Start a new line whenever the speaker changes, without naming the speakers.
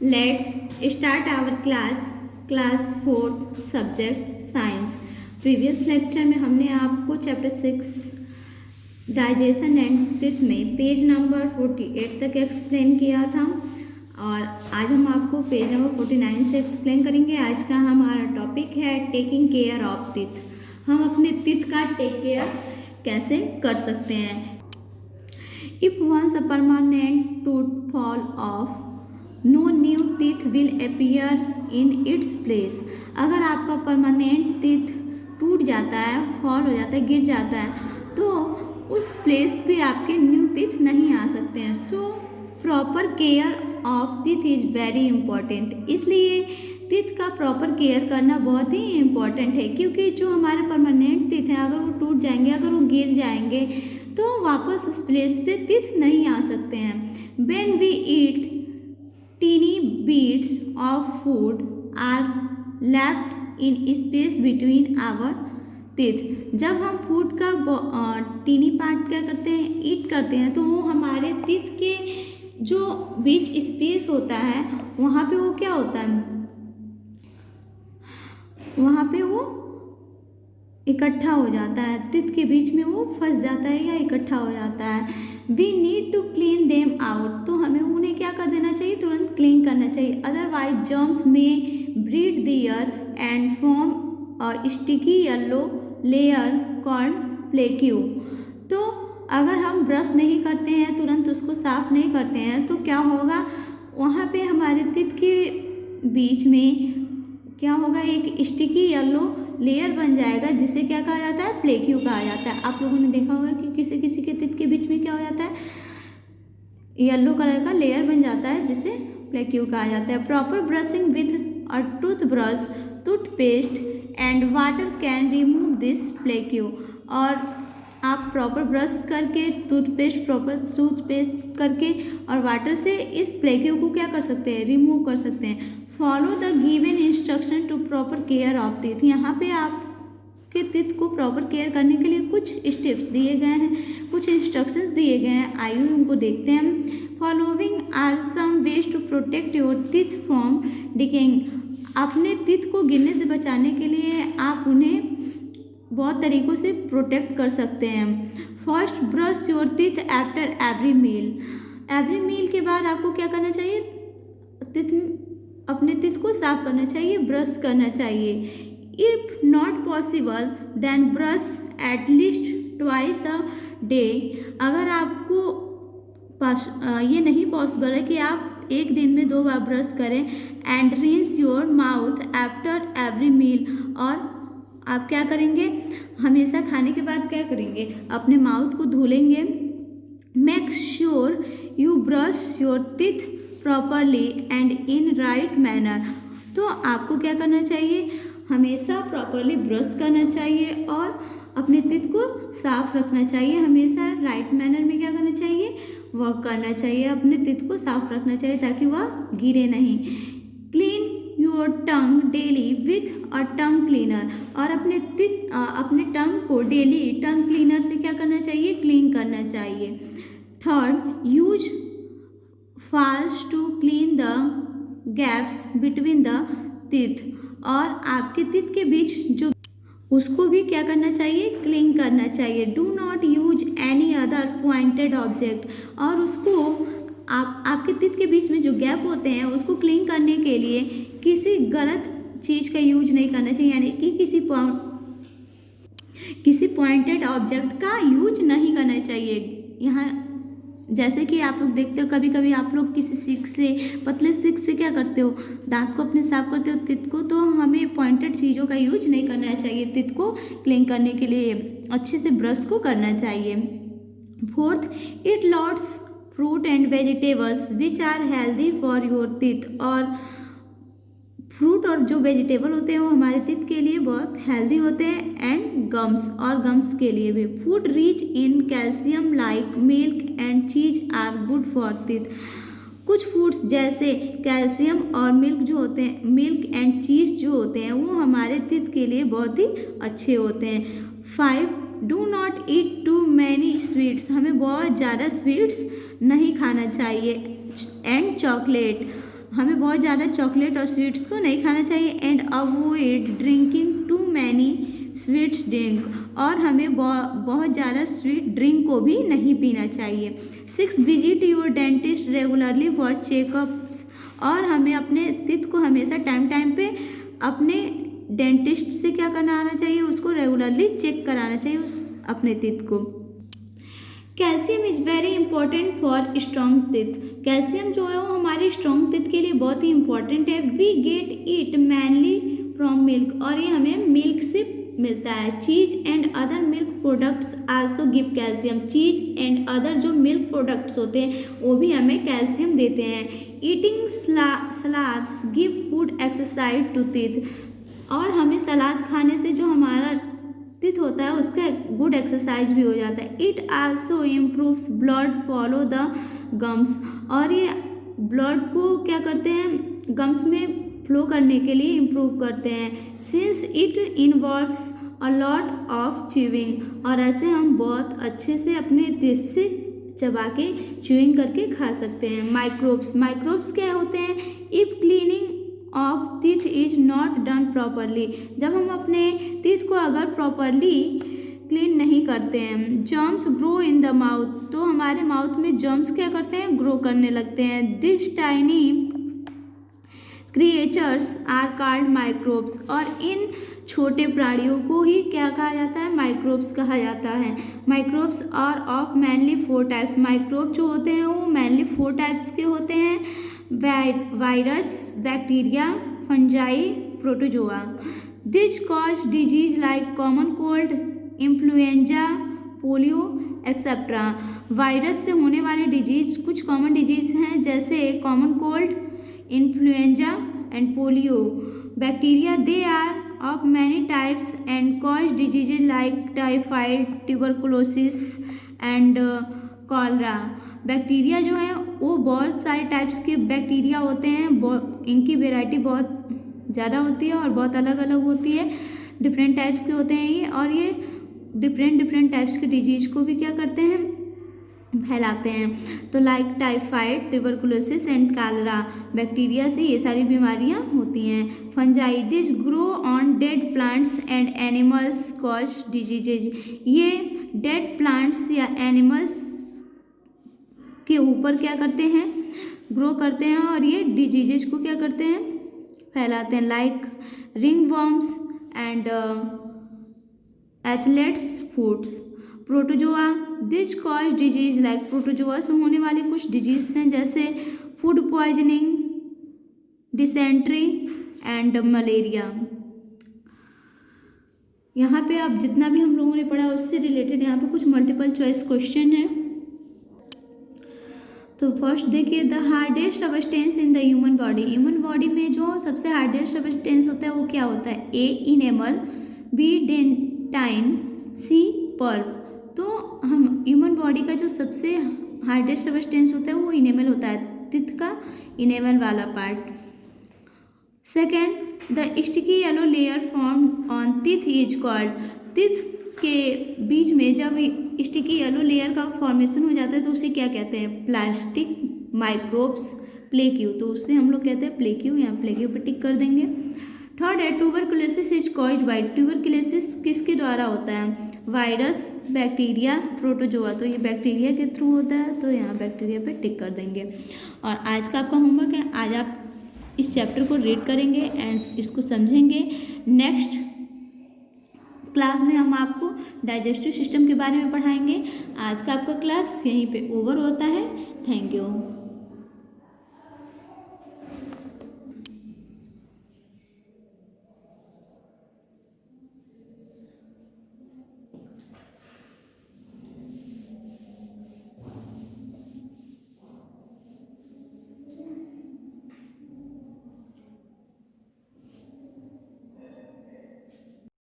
Let's start our class 4th subject science. Previous lecture में हमने आपको चैप्टर 6 डाइजेशन एंड टीथ में page number 48 तक एक्सप्लेन किया था और आज हम आपको पेज नंबर 49 से एक्सप्लेन करेंगे। आज का हमारा टॉपिक है टेकिंग केयर ऑफ टीथ। हम अपने टीथ का टेक केयर कैसे कर सकते हैं। If once a permanent tooth fall off no new teeth will appear in its place. अगर आपका परमानेंट टीथ टूट जाता है, फॉल हो जाता है, गिर जाता है तो उस प्लेस पे आपके न्यू टीथ नहीं आ सकते हैं। So proper care of teeth is very important. इसलिए टीथ का प्रॉपर केयर करना बहुत ही इम्पॉर्टेंट है, क्योंकि जो हमारे परमानेंट टीथ हैं अगर वो टूट जाएंगे, अगर वो गिर जाएंगे तो वापस उस प्लेस पे टीथ नहीं आ सकते हैं। When we eat teeny bits of food are left in space between our teeth। जब हम फूड का टीनी पार्ट क्या करते हैं, ईट करते हैं, तो वो हमारे टीथ के जो बीच स्पेस होता है वहाँ पे वो क्या होता है, वहाँ पे वो इकट्ठा हो जाता है, टीथ के बीच में वो फंस जाता है या इकट्ठा हो जाता है। We need to clean them out. तो हमें उन्हें क्या कर देना चाहिए, तुरंत क्लीन करना चाहिए। Otherwise germs may breed there and form a sticky yellow layer called plaque. तो अगर हम ब्रश नहीं करते हैं, तुरंत उसको साफ नहीं करते हैं, तो क्या होगा, वहाँ पे हमारे टीथ के बीच में क्या होगा, एक स्टिकी येलो लेयर बन जाएगा, जिसे क्या कहा जाता है, प्लेक्यू कहा जाता है। आप लोगों ने देखा होगा कि किसी किसी के टीथ के बीच में क्या हो जाता है, येलो कलर का लेयर बन जाता है, जिसे प्लेक्यू कहा जाता है। Proper brushing with a toothbrush, toothpaste and water can remove this plaque. और आप प्रॉपर ब्रश करके, प्रॉपर टूथपेस्ट करके और वाटर से इस प्लेक्यू को क्या कर सकते हैं, रिमूव कर सकते हैं। Follow the given instruction to proper care of teeth. यहाँ पे आपके टीथ को प्रॉपर केयर करने के लिए कुछ स्टेप्स दिए गए हैं, कुछ इंस्ट्रक्शंस दिए गए हैं। आइए उनको देखते हैं। Following are some ways to protect your teeth from decaying. अपने टीथ को गिरने से बचाने के लिए आप उन्हें बहुत तरीक़ों से प्रोटेक्ट कर सकते हैं। First, brush your teeth after every meal. Every meal के बाद आपको क्या करना चाहिए, अपने टीथ को साफ करना चाहिए, ब्रश करना चाहिए। If not possible then brush at least twice a day. अगर आपको ये नहीं पॉसिबल है कि आप एक दिन में 2 बार ब्रश करें। And rinse your mouth after every meal. और आप क्या करेंगे, हमेशा खाने के बाद क्या करेंगे, अपने माउथ को धुलेंगे। Make sure you brush your teeth properly and in right manner. तो आपको क्या करना चाहिए, हमेशा प्रॉपरली ब्रश करना चाहिए और अपने टीथ को साफ रखना चाहिए। हमेशा राइट मैनर में क्या करना चाहिए, वर्क करना चाहिए, अपने टीथ को साफ रखना चाहिए ताकि वह गिरे नहीं। Clean your tongue daily with a tongue cleaner. और अपने टंग को डेली टंग क्लीनर से क्या करना चाहिए, क्लीन करना चाहिए। Third, use floss to clean the gaps between the teeth. और आपके टीथ के बीच जो उसको भी क्या करना चाहिए, क्लीन करना चाहिए। Do not use any other pointed object. और उसको आपके टीथ के बीच में जो गैप होते हैं उसको क्लीन करने के लिए किसी गलत चीज़ का यूज नहीं करना चाहिए, यानी कि किसी पॉइंटेड ऑब्जेक्ट का यूज नहीं करना चाहिए। यहाँ जैसे कि आप लोग देखते हो, कभी कभी आप लोग किसी सिक से, पतले सिक से क्या करते हो, दांत को अपने साफ करते हो टीथ को, तो हमें पॉइंटेड चीज़ों का यूज नहीं करना चाहिए। टीथ को क्लीन करने के लिए अच्छे से ब्रश को करना चाहिए। Fourth, eat lots fruit and vegetables which are healthy for your teeth. और फ्रूट और जो वेजिटेबल होते हैं वो हमारे टीथ के लिए बहुत हेल्दी होते हैं। एंड गम्स के लिए भी। Food rich in calcium like milk and चीज आर गुड फॉर टीथ। कुछ फूड्स जैसे कैल्शियम और मिल्क जो होते हैं, मिल्क एंड चीज़ जो होते हैं वो हमारे टीथ के लिए बहुत ही अच्छे होते हैं। 5, do not eat too many sweets. हमें बहुत ज़्यादा स्वीट्स नहीं खाना चाहिए। And chocolate. हमें बहुत ज़्यादा चॉकलेट और स्वीट्स को नहीं खाना चाहिए। And avoid drinking too many sweets drink, और हमें बहुत ज़्यादा स्वीट ड्रिंक को भी नहीं पीना चाहिए। 6 visit your dentist regularly for checkups, और हमें अपने टीथ को हमेशा टाइम टाइम पे अपने डेंटिस्ट से क्या कराना चाहिए, उसको रेगुलरली चेक कराना चाहिए अपने टीथ को। Calcium is very important for strong teeth. Calcium जो है वो हमारे स्ट्रॉन्ग टीथ के लिए बहुत ही इंपॉर्टेंट है। We get it mainly from milk, और ये हमें मिल्क से मिलता है। Cheese and other milk products also give calcium. Cheese and other जो मिल्क प्रोडक्ट्स होते हैं वो भी हमें कैल्शियम देते हैं। Eating salads give good exercise to teeth, और हमें सलाद खाने से जो हमारा टीथ होता है उसका गुड एक्सरसाइज भी हो जाता है। It also improves blood follow the gums, और ये ब्लड को क्या करते हैं, गम्स में फ्लो करने के लिए इम्प्रूव करते हैं। Since it involves a lot of chewing, और ऐसे हम बहुत अच्छे से अपने टीथ से चबा के च्यूइंग करके खा सकते हैं। माइक्रोब्स क्या होते हैं, if cleaning of teeth is not done properly, जब हम अपने टीथ को अगर प्रॉपरली क्लीन नहीं करते हैं। Germs grow in the mouth, तो हमारे माउथ में जर्म्स क्या करते हैं, ग्रो करने लगते हैं। This tiny creatures are called microbes, और इन छोटे प्राणियों को ही क्या कहा जाता है, माइक्रोब्स कहा जाता है। Microbes are of mainly 4 types. Microbe जो होते हैं वो मैनली 4 टाइप्स के होते हैं। Virus, bacteria, fungi, protozoa. This cause disease like common cold, influenza, polio etcetera. Virus से होने वाले डिजीज कुछ कॉमन डिजीज हैं, जैसे common cold, influenza and polio. Bacteria they are of many types and cause diseases like typhoid, tuberculosis and cholera। Bacteria जो है वो बहुत सारे टाइप्स के बैक्टीरिया होते हैं, इनकी वैरायटी बहुत ज़्यादा होती है और बहुत अलग अलग होती है, डिफरेंट टाइप्स के होते हैं ये, और ये डिफरेंट टाइप्स के डिजीज को भी क्या करते हैं, फैलाते हैं। तो like typhoid, tuberculosis and cholera, bacteria से ये सारी बीमारियां होती हैं। Fungi, this grow on dead plants and animals cause diseases. ये डेड प्लांट्स या एनिमल्स के ऊपर क्या करते हैं, ग्रो करते हैं, और ये डिजीजेज को क्या करते हैं, फैलाते हैं। Like ring worms and athletes foods. Protozoa, this cause disease like, protozoa से होने वाले कुछ डिजीज हैं, जैसे food poisoning, dysentery and malaria. यहाँ पे आप जितना भी हम लोगों ने पढ़ा उससे रिलेटेड यहाँ पे कुछ मल्टीपल चॉइस क्वेश्चन है। तो फर्स्ट देखिए, the hardest substance in the human body. Human body में जो सबसे हार्डेस्ट सब्सटेंस होता है वो क्या होता है, ए इनेमल, बी डेंटाइन, सी पल्प। तो हम ह्यूमन बॉडी का जो सबसे हार्डेस्ट सब्सटेंस होता है वो इनेमल होता है, टीथ का इनेमल वाला part. Second, the sticky yellow layer formed on teeth is called. Teeth के बीच में जब स्टिकी येलो लेयर का फॉर्मेशन हो जाता है तो उसे क्या कहते हैं, प्लास्टिक माइक्रोब्स, प्लेक्यू। तो उससे हम लोग कहते हैं प्लेक्यू, यहाँ प्लेक्यू पे टिक कर देंगे। थर्ड है, tuberculosis is caused by. Tuberculosis किसके द्वारा होता है, वायरस, बैक्टीरिया, प्रोटोजोआ। तो ये बैक्टीरिया के थ्रू होता है, तो यहाँ बैक्टीरिया पे टिक कर देंगे। और आज का आपका होमवर्क है, आज आप इस चैप्टर को रीड करेंगे एंड इसको समझेंगे। नेक्स्ट क्लास में हम आपको डाइजेस्टिव सिस्टम के बारे में पढ़ाएंगे। आज का आपका क्लास यहीं पे ओवर होता है। Thank you.